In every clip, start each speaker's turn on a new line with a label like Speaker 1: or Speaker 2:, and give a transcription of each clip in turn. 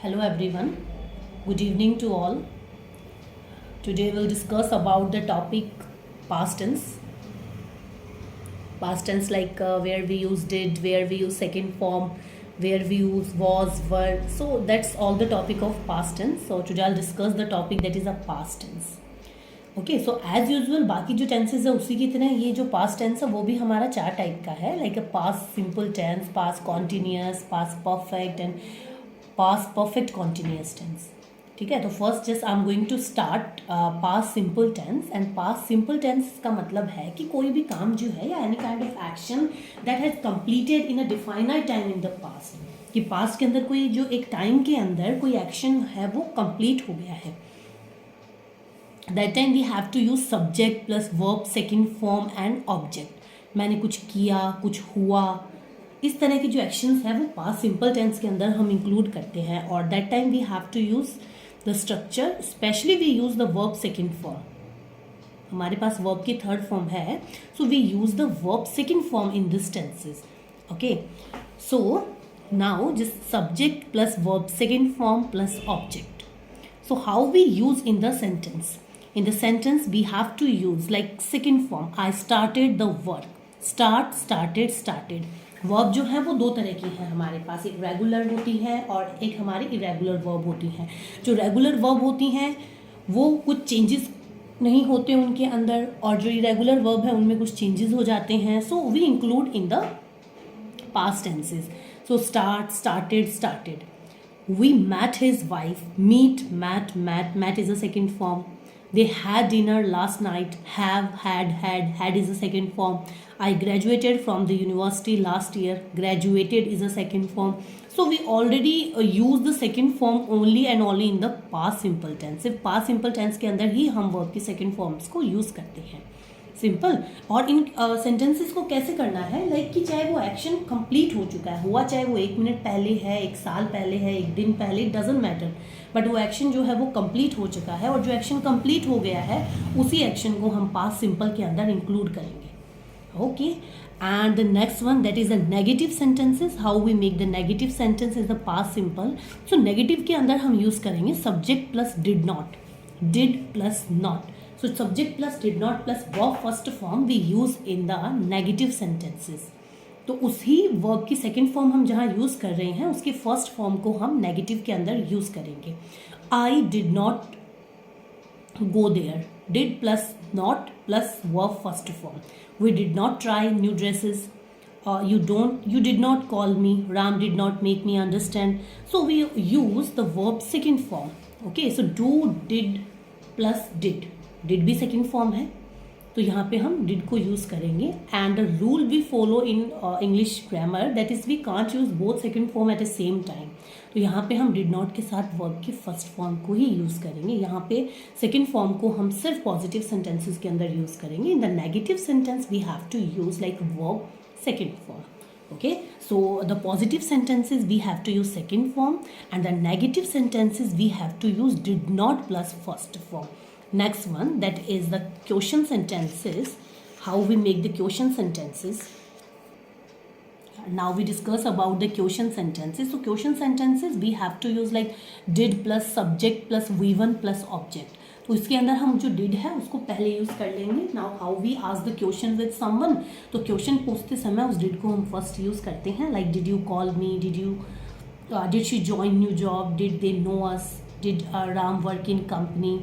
Speaker 1: Hello everyone, good evening to all. Today we'll discuss about the topic past tense. Past tense like where we use did, where we use second form, where we use was, were. So that's all the topic of past tense. So today I'll discuss the topic that is a past tense. Okay so as usual बाकी जो tenses है उसी की तरह ये जो past tense है वो भी हमारा चार टाइप का है like past simple tense, past continuous, past perfect and past perfect continuous tense. ठीक है, तो first just I am going to start past simple tense. And past simple tense का मतलब है कि कोई भी काम जो है या any kind of action that has completed in a definite time in the past, कि पास्ट के अंदर कोई जो एक टाइम के अंदर कोई एक्शन है वो कंप्लीट हो गया है. That time we have to use subject plus verb second form and object. मैंने कुछ किया, कुछ हुआ, इस तरह के जो एक्शंस है वो पास्ट सिंपल टेंस के अंदर हम इंक्लूड करते हैं. और that time we have to use the structure, specially we use the verb second form. हमारे पास वर्ब की थर्ड फॉर्म है, so we use the verb second form in this tenses. Okay, so now just subject plus verb second form plus object. So how we use in the sentence? In the sentence we have to use like second form. I started the work. Start, started, started. Verb जो है वो दो तरह की है हमारे पास, एक regular होती है और एक हमारी इरेगुलर वर्ब होती है. जो रेगुलर वर्ब होती हैं वो कुछ चेंजेस नहीं होते उनके अंदर, और जो इरेगुलर वर्ब है उनमें कुछ चेंजेस हो जाते हैं. So we include in the past tenses. So start, started, started. We met his wife. Meet, met, met. Met is a second form. They had dinner last night. Have, had, had. Had is a second form. I graduated from the university last year. Graduated is a second form. So we already use the second form only and only in the past simple tense. सिर्फ past simple tense के अंदर ही हम verb की second forms को use करते हैं. Simple. और इन sentences को कैसे करना है, लाइक कि चाहे वो एक्शन कंप्लीट हो चुका है, हुआ चाहे वो 1 मिनट पहले है, 1 साल पहले है, 1 दिन पहले, डजंट मैटर, बट वो एक्शन जो है वो कंप्लीट हो चुका है. और जो एक्शन कंप्लीट हो गया है उसी एक्शन को हम पास्ट सिंपल के अंदर इंक्लूड करेंगे. Okay, and the next one that is the negative sentences. How we make the negative sentence is the past simple. So negative के अंदर हम यूज करेंगे subject plus did not, did plus not. So subject plus did not plus verb first form we use in the negative sentences. तो उसी verb की second form हम जहाँ use कर रहे हैं उसकी first form को हम negative के अंदर use करेंगे. I did not go there. Did plus not plus verb first form. We did not try new dresses. You did not call me. Ram did not make me understand. So we use the verb second form. Okay, so do, did plus did. Did भी second form है तो यहाँ पे हम did को use करेंगे. And the rule we follow in English grammar that is we can't use both second form at the same time. तो यहाँ पे हम डिड नॉट के साथ वर्ब की फर्स्ट फॉर्म को ही यूज़ करेंगे. यहाँ पे सेकेंड फॉर्म को हम सिर्फ पॉजिटिव सेंटेंसेस के अंदर यूज़ करेंगे. In the negative sentence we have to use like verb second form. Okay, so the positive sentences we have to use second form and the negative sentences we have to use did not plus first form. Next one that is the question sentences. How we make the question sentences. Now we discuss about the question sentences. So question sentences we have to use like did plus subject plus V1 plus object. तो इसके अंदर हम जो did है उसको पहले use कर लेंगे. Now how we ask the question with someone, तो क्वेश्चन पूछते समय उस did को हम फर्स्ट यूज करते हैं. Like did you call me, did she join new job, did they know us, did Ram work in company.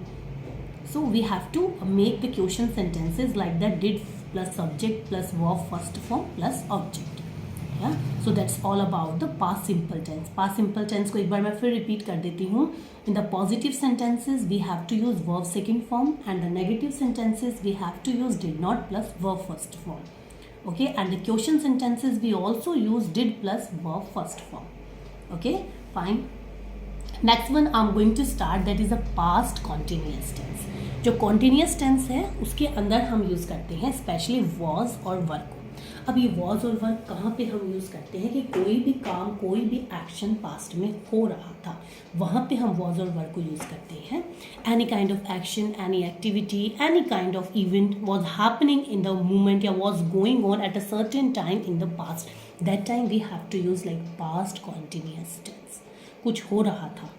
Speaker 1: So we have to make the question sentences like that, did plus subject plus verb first form plus object. Yeah, so that's all about the past simple tense. Past simple tense को एक बार मैं फिर repeat कर देती हूँ. In the positive sentences we have to use verb second form and the negative sentences we have to use did not plus verb first form. Okay, and the question sentences we also use did plus verb first form. Okay, fine. Next one I'm going to start, that is a past continuous tense. जो continuous tense है उसके अंदर हम use करते हैं specially was और work को. अब ये वॉज और वर्क कहाँ पे हम यूज़ करते हैं कि कोई भी काम, कोई भी एक्शन पास्ट में हो रहा था वहाँ पे हम वॉज और वर्क को यूज़ करते हैं. Any kind of action, any activity, any kind of event was happening in the moment या was going on at a certain time in the past, that time we have to use like past continuous tense. कुछ हो रहा था,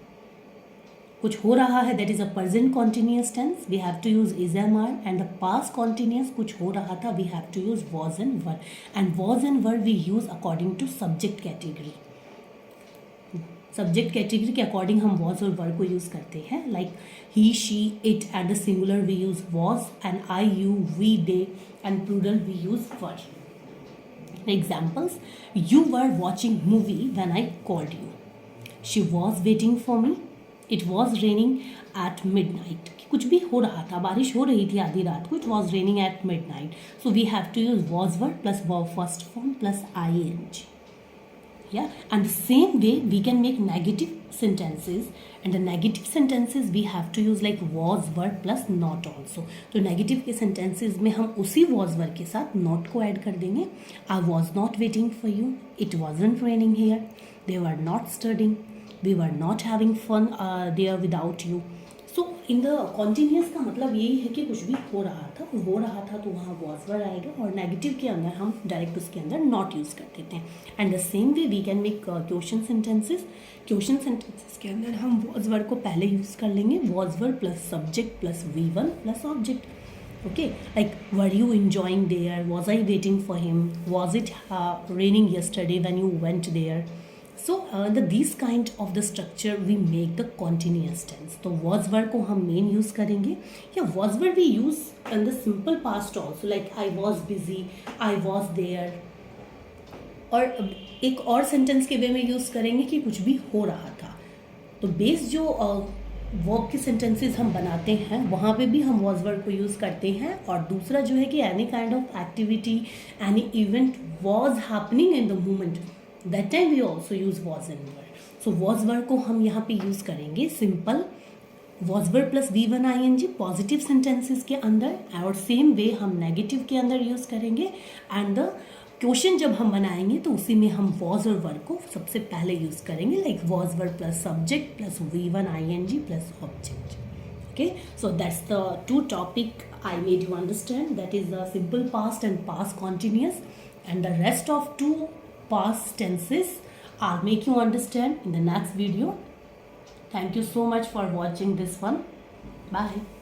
Speaker 1: कुछ हो रहा है, that is a present continuous tense, we have to use is am are. And the past continuous, कुछ हो रहा था, we have to use was and were. And was and were we use according to subject category. Subject category के according हम was और were को use करते हैं. Like he, she, it. At the singular we use was, and I, you, we, they. And plural we use were. Examples: you were watching movie when I called you. She was waiting for me. It was raining at mid night. कुछ भी हो रहा था, बारिश हो रही थी आधी रात को. It was raining at mid night. So we have to use was were plus verb first form plus ing. Yeah, and the same way we can make negative sentences, and the negative sentences we have to use like was, were plus not also. तो negative के sentences में हम उसी was, were के साथ not को add कर देंगे. I was not waiting for you. It wasn't raining here. They were not studying. We were not having fun there without you. So in the continuous का मतलब यही है कि कुछ भी हो रहा था, तो वहाँ वॉज वर आएगा, और नेगेटिव के अंदर हम डायरेक्ट उसके अंदर नॉट यूज़ कर देते हैं. And the same way we can make question sentences. Question sentences के अंदर हम वॉज वर को पहले यूज़ कर लेंगे. Was were plus subject plus V1 plus object. Okay, like were you enjoying there? Was I waiting for him? Was it raining yesterday when you went there? So these kind of the structure we make the continuous tense. तो was were को हम main use करेंगे, या was were we use in the simple past also, like I was busy, I was there. और एक और sentence के वे में यूज़ करेंगे कि कुछ भी हो रहा था. तो बेस जो वर्ब के सेंटेंसेस हम बनाते हैं वहाँ पे भी हम was were को यूज़ करते हैं. और दूसरा जो है कि any kind of activity, any event was happening in the moment, that time we also use was and were. So was were को हम यहाँ पे यूज़ करेंगे simple was were plus V1 ing positive sentences के अंदर, और same way हम negative के अंदर यूज़ करेंगे. एंड द क्वेश्चन जब हम बनाएंगे तो उसी में हम was और were को सबसे पहले यूज़ करेंगे, like was were plus subject plus V1 ing plus object. Okay, so that's the two topic I made you understand, that is the simple past and past continuous, and the rest of two past tenses I'll make you understand in the next video. Thank you so much for watching this one. Bye.